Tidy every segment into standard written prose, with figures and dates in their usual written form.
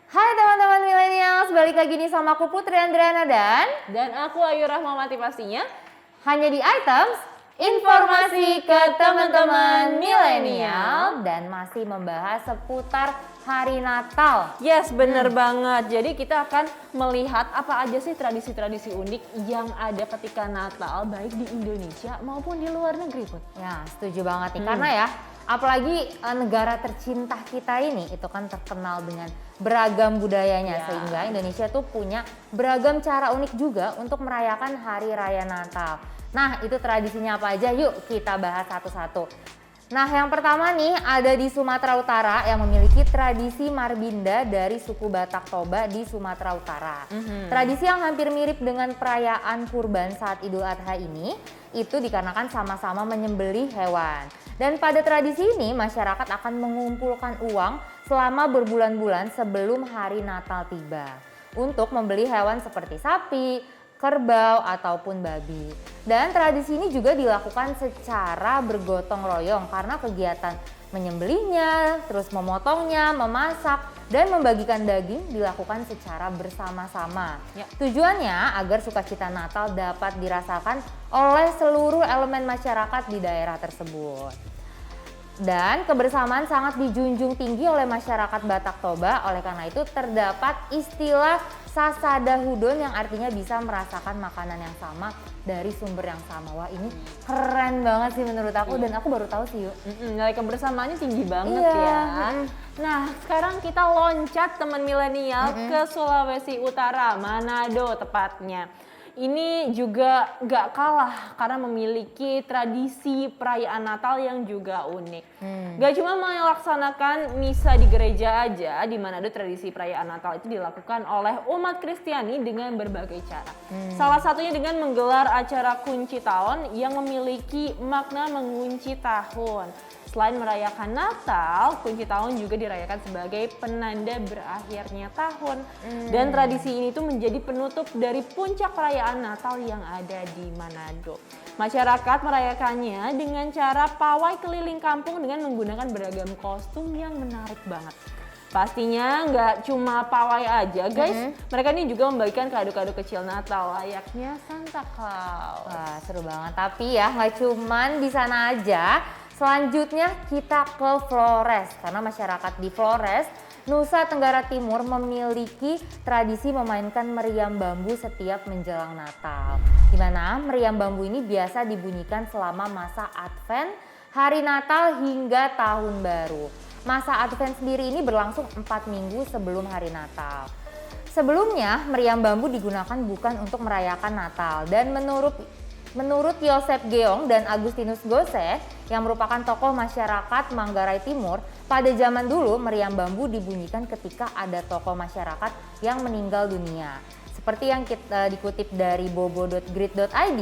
Hai teman-teman milenials, balik lagi nih sama aku Putri Andriana Dan aku Ayu Rahmawati pastinya. hanya di Items informasi ke teman-teman milenial dan masih membahas seputar hari Natal. Yes, bener banget. Jadi kita akan melihat apa aja sih tradisi-tradisi unik yang ada ketika Natal, baik di Indonesia maupun di luar negeri, Put. Ya, setuju banget nih karena ya apalagi negara tercinta kita ini itu kan terkenal dengan beragam budayanya Ya. sehingga Indonesia tuh punya beragam cara unik juga untuk merayakan hari raya Natal. Nah, itu tradisinya apa aja? Yuk kita bahas satu-satu. Nah, yang pertama nih ada di Sumatera Utara yang memiliki tradisi Marbinda dari suku Batak Toba di Sumatera Utara. Tradisi yang hampir mirip dengan perayaan kurban saat Idul Adha ini itu dikarenakan sama-sama menyembelih hewan. Dan pada tradisi ini masyarakat akan mengumpulkan uang selama berbulan-bulan sebelum hari Natal tiba untuk membeli hewan seperti sapi, kerbau ataupun babi. Dan tradisi ini juga dilakukan secara bergotong royong karena kegiatan menyembelihnya, terus memotongnya, memasak, dan membagikan daging dilakukan secara bersama-sama. Ya. Tujuannya agar sukacita Natal dapat dirasakan oleh seluruh elemen masyarakat di daerah tersebut. Dan kebersamaan sangat dijunjung tinggi oleh masyarakat Batak Toba, oleh karena itu terdapat istilah Sasada Hudon yang artinya bisa merasakan makanan yang sama dari sumber yang sama. Wah, ini keren banget sih menurut aku dan aku baru tahu sih yuk. Nilai kebersamaannya tinggi banget Iya. ya. Nah, sekarang kita loncat teman milenial ke Sulawesi Utara, Manado tepatnya. Ini juga gak kalah karena memiliki tradisi perayaan Natal yang juga unik. Gak cuma melaksanakan misa di gereja aja, di mana ada tradisi perayaan Natal itu dilakukan oleh umat Kristiani dengan berbagai cara. Salah satunya dengan menggelar acara kunci tahun yang memiliki makna mengunci tahun. Selain merayakan Natal, kunci tahun juga dirayakan sebagai penanda berakhirnya tahun. Dan tradisi ini tuh menjadi penutup dari puncak perayaan Natal yang ada di Manado. Masyarakat merayakannya dengan cara pawai keliling kampung dengan menggunakan beragam kostum yang menarik banget. Pastinya nggak cuma pawai aja guys, mereka ini juga membagikan kado-kado kecil Natal layaknya Santa Claus. Wah, seru banget. Tapi ya nggak cuman di sana aja. Selanjutnya kita ke Flores karena masyarakat di Flores, Nusa Tenggara Timur memiliki tradisi memainkan meriam bambu setiap menjelang Natal. Di mana meriam bambu ini biasa dibunyikan selama masa Advent, hari Natal hingga Tahun Baru. Masa Advent sendiri ini berlangsung 4 minggu sebelum hari Natal. Sebelumnya meriam bambu digunakan bukan untuk merayakan Natal dan Menurut Yosep Geong dan Agustinus Gose yang merupakan tokoh masyarakat Manggarai Timur, pada zaman dulu meriam bambu dibunyikan ketika ada tokoh masyarakat yang meninggal dunia. Seperti yang kita dikutip dari bobo.grid.id,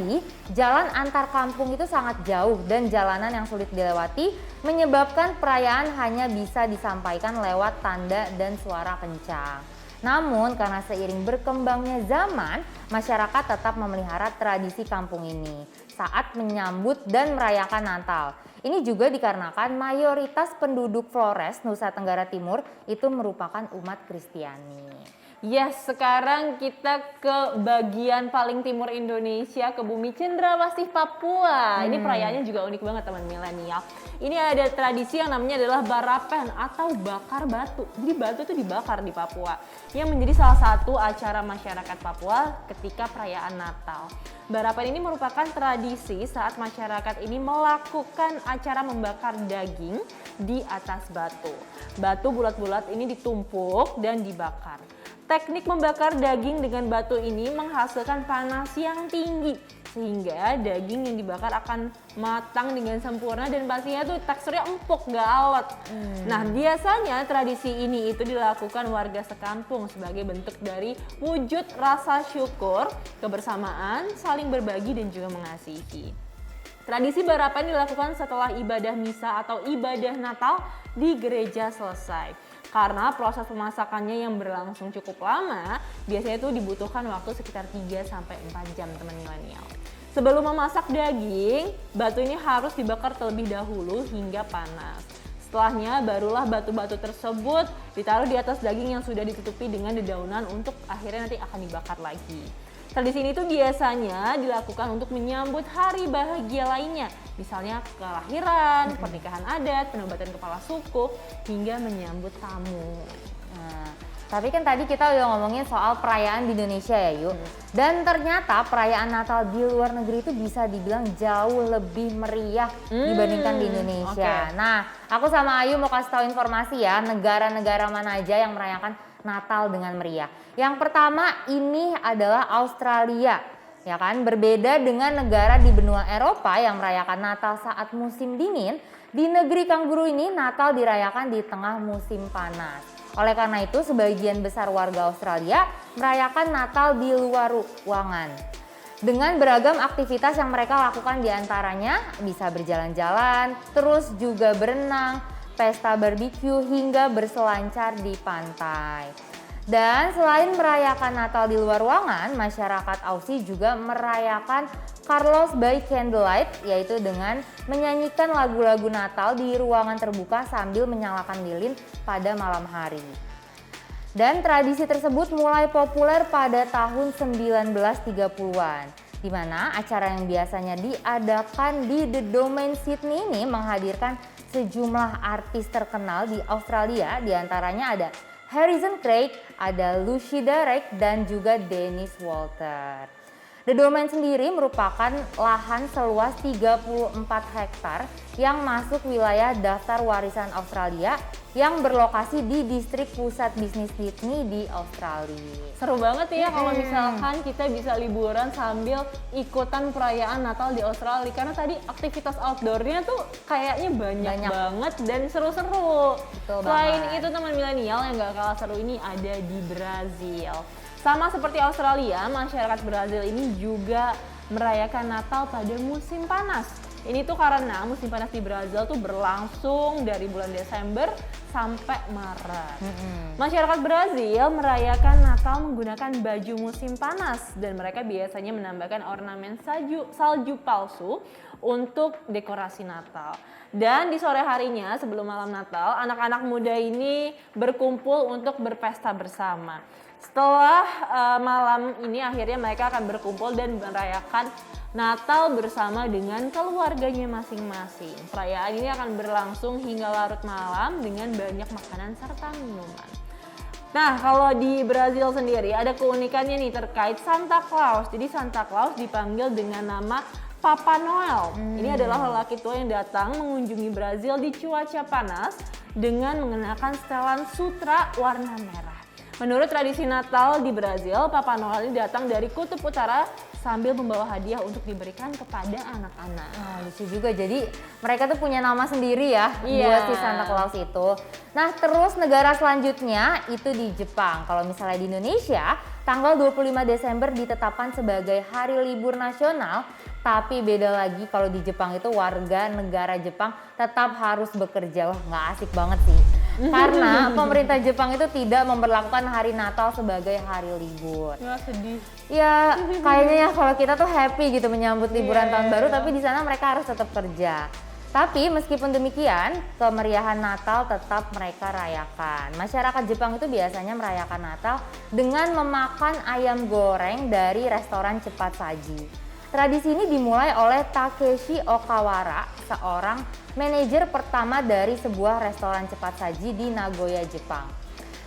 jalan antar kampung itu sangat jauh dan jalanan yang sulit dilewati menyebabkan perayaan hanya bisa disampaikan lewat tanda dan suara kencang. Namun karena seiring berkembangnya zaman, masyarakat tetap memelihara tradisi kampung ini saat menyambut dan merayakan Natal. Ini juga dikarenakan mayoritas penduduk Flores, Nusa Tenggara Timur itu merupakan umat Kristiani. Yes, sekarang kita ke bagian paling timur Indonesia, ke bumi Cendrawasih Papua. Ini perayaannya juga unik banget teman milenial. Ini ada tradisi yang namanya adalah barapen atau bakar batu. Jadi batu itu dibakar di Papua, yang menjadi salah satu acara masyarakat Papua ketika perayaan Natal. Barapen ini merupakan tradisi saat masyarakat ini melakukan acara membakar daging di atas batu. Batu bulat-bulat ini ditumpuk dan dibakar. Teknik membakar daging dengan batu ini menghasilkan panas yang tinggi sehingga daging yang dibakar akan matang dengan sempurna dan pastinya tuh teksturnya empuk, gak alot. Nah, biasanya tradisi ini itu dilakukan warga sekampung sebagai bentuk dari wujud rasa syukur, kebersamaan, saling berbagi dan juga mengasihi. Tradisi barapan dilakukan setelah ibadah misa atau ibadah Natal di gereja selesai. Karena proses pemasakannya yang berlangsung cukup lama, biasanya itu dibutuhkan waktu sekitar 3-4 jam teman milenial. Sebelum memasak daging, batu ini harus dibakar terlebih dahulu hingga panas. Setelahnya barulah batu-batu tersebut ditaruh di atas daging yang sudah ditutupi dengan dedaunan untuk akhirnya nanti akan dibakar lagi. Tradisi ini tuh biasanya dilakukan untuk menyambut hari bahagia lainnya, misalnya kelahiran, pernikahan adat, penobatan kepala suku, hingga menyambut tamu. Nah, tapi kan tadi kita udah ngomongin soal perayaan di Indonesia ya Yu. Dan ternyata perayaan Natal di luar negeri itu bisa dibilang jauh lebih meriah dibandingkan di Indonesia. Okay. Nah, aku sama Ayu mau kasih tahu informasi ya, negara-negara mana aja yang merayakan Natal dengan meriah. Yang pertama ini adalah Australia. Ya kan, berbeda dengan negara di benua Eropa yang merayakan Natal saat musim dingin, di negeri kanguru ini Natal dirayakan di tengah musim panas. Oleh karena itu, sebagian besar warga Australia merayakan Natal di luar ruangan. Dengan beragam aktivitas yang mereka lakukan diantaranya bisa berjalan-jalan, terus juga berenang, pesta barbeque hingga berselancar di pantai. Dan selain merayakan Natal di luar ruangan, masyarakat Aussie juga merayakan Carlos by Candlelight, yaitu dengan menyanyikan lagu-lagu Natal di ruangan terbuka sambil menyalakan lilin pada malam hari. Dan tradisi tersebut mulai populer pada tahun 1930-an, di mana acara yang biasanya diadakan di The Domain Sydney ini menghadirkan sejumlah artis terkenal di Australia, diantaranya ada Harrison Craig, ada Lucinda Rex, dan juga Dennis Walter. The Domain sendiri merupakan lahan seluas 34 hektar yang masuk wilayah daftar warisan Australia yang berlokasi di distrik pusat bisnis Sydney di Australia. Seru banget ya kalau misalkan kita bisa liburan sambil ikutan perayaan Natal di Australia, karena tadi aktivitas outdoornya tuh kayaknya banyak banget dan seru-seru. Selain itu teman milenial yang gak kalah seru ini ada di Brazil. Sama seperti Australia, masyarakat Brazil ini juga merayakan Natal pada musim panas. Ini tuh karena musim panas di Brazil tuh berlangsung dari bulan Desember sampai Maret. Masyarakat Brazil merayakan Natal menggunakan baju musim panas dan mereka biasanya menambahkan ornamen salju palsu untuk dekorasi Natal. Dan di sore harinya sebelum malam Natal, anak-anak muda ini berkumpul untuk berpesta bersama. Setelah malam ini akhirnya mereka akan berkumpul dan merayakan Natal bersama dengan keluarganya masing-masing. Perayaan ini akan berlangsung hingga larut malam dengan banyak makanan serta minuman. Nah, kalau di Brazil sendiri ada keunikannya nih terkait Santa Claus. Jadi Santa Claus dipanggil dengan nama Papa Noel. Ini adalah lelaki tua yang datang mengunjungi Brazil di cuaca panas dengan mengenakan setelan sutra warna merah. Menurut tradisi Natal di Brazil, Papa Noel ini datang dari kutub utara sambil membawa hadiah untuk diberikan kepada anak-anak. Nah, lucu juga. Jadi mereka tuh punya nama sendiri ya buat si Santa Claus itu. Nah, terus negara selanjutnya itu di Jepang. Kalau misalnya di Indonesia, tanggal 25 Desember ditetapkan sebagai hari libur nasional. Tapi beda lagi kalau di Jepang itu warga negara Jepang tetap harus bekerja. Wah, nggak asik banget sih. Karena pemerintah Jepang itu tidak memberlakukan hari Natal sebagai hari libur. Wah, sedih. Ya kayaknya ya kalau kita tuh happy gitu menyambut liburan tahun baru, tapi di sana mereka harus tetap kerja. Tapi meskipun demikian, kemeriahan Natal tetap mereka rayakan. Masyarakat Jepang itu biasanya merayakan Natal dengan memakan ayam goreng dari restoran cepat saji. Tradisi ini dimulai oleh Takeshi Okawara, seorang manajer pertama dari sebuah restoran cepat saji di Nagoya, Jepang.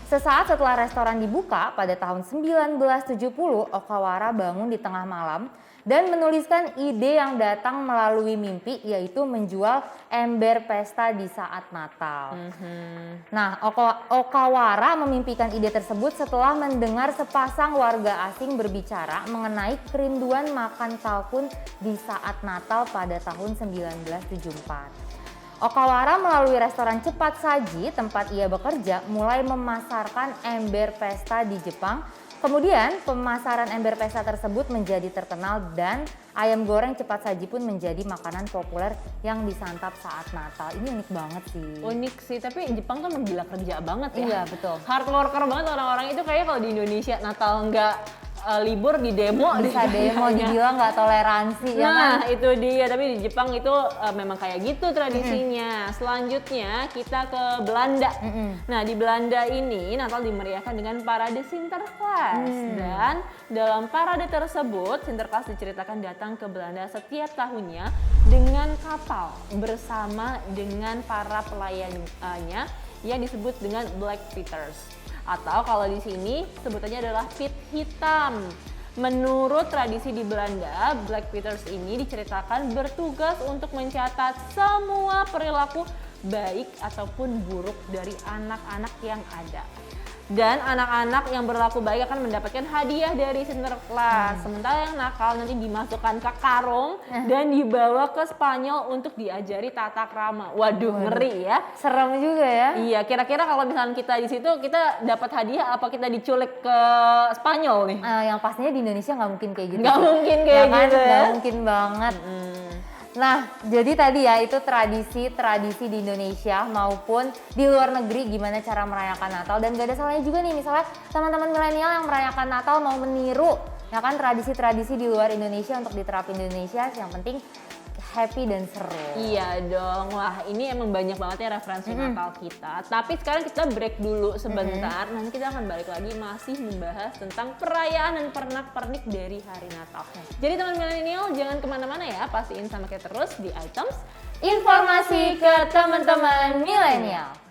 Sesaat setelah restoran dibuka pada tahun 1970, Okawara bangun di tengah malam dan menuliskan ide yang datang melalui mimpi, yaitu menjual ember pesta di saat Natal. Nah, Okawara memimpikan ide tersebut setelah mendengar sepasang warga asing berbicara mengenai kerinduan makan kalkun di saat Natal pada tahun 1974. Okawara melalui restoran cepat saji tempat ia bekerja mulai memasarkan ember pesta di Jepang. Kemudian pemasaran ember pesta tersebut menjadi terkenal dan ayam goreng cepat saji pun menjadi makanan populer yang disantap saat Natal. Ini unik banget sih. Unik sih, tapi Jepang kan menggila kerja banget ya. Iya, betul. Hard worker banget orang-orang itu, kayak kalau di Indonesia Natal nggak libur di demo Bisa deh demo, kayaknya. dibilang nggak toleransi ya kan? Nah, itu dia. Tapi di Jepang itu memang kayak gitu tradisinya. Selanjutnya kita ke Belanda. Nah, di Belanda ini Natal dimeriahkan dengan parade Sinterklaas. Dan dalam parade tersebut, Sinterklaas diceritakan datang ke Belanda setiap tahunnya dengan kapal bersama dengan para pelayannya yang disebut dengan Black Peters. Atau kalau di sini sebutannya adalah pit hitam. Menurut tradisi di Belanda, Black Peters ini diceritakan bertugas untuk mencatat semua perilaku baik ataupun buruk dari anak-anak yang ada. Dan anak-anak yang berlaku baik akan mendapatkan hadiah dari Sinterklaas. Sementara yang nakal nanti dimasukkan ke karung dan dibawa ke Spanyol untuk diajari tata krama. Waduh, ngeri ya. Serem juga ya. Iya, kira-kira kalau misalnya kita di situ kita dapat hadiah apa kita diculik ke Spanyol nih? Yang pastinya di Indonesia nggak mungkin kayak gitu. Nggak sih. mungkin kayak kan? gitu ya. Nggak mungkin banget. Nah, jadi tadi ya itu tradisi-tradisi di Indonesia maupun di luar negeri gimana cara merayakan Natal. Dan gak ada salahnya juga nih misalnya teman-teman milenial yang merayakan Natal mau meniru ya kan tradisi-tradisi di luar Indonesia untuk diterapin di Indonesia. Yang penting happy dan seru. Iya dong, wah ini emang banyak banget ya referensi Natal kita. Tapi sekarang kita break dulu sebentar, nanti kita akan balik lagi masih membahas tentang perayaan dan pernak-pernik dari hari Natal. Jadi teman milenial jangan kemana-mana ya, pastiin sama kita terus di Items Informasi ke teman-teman milenial.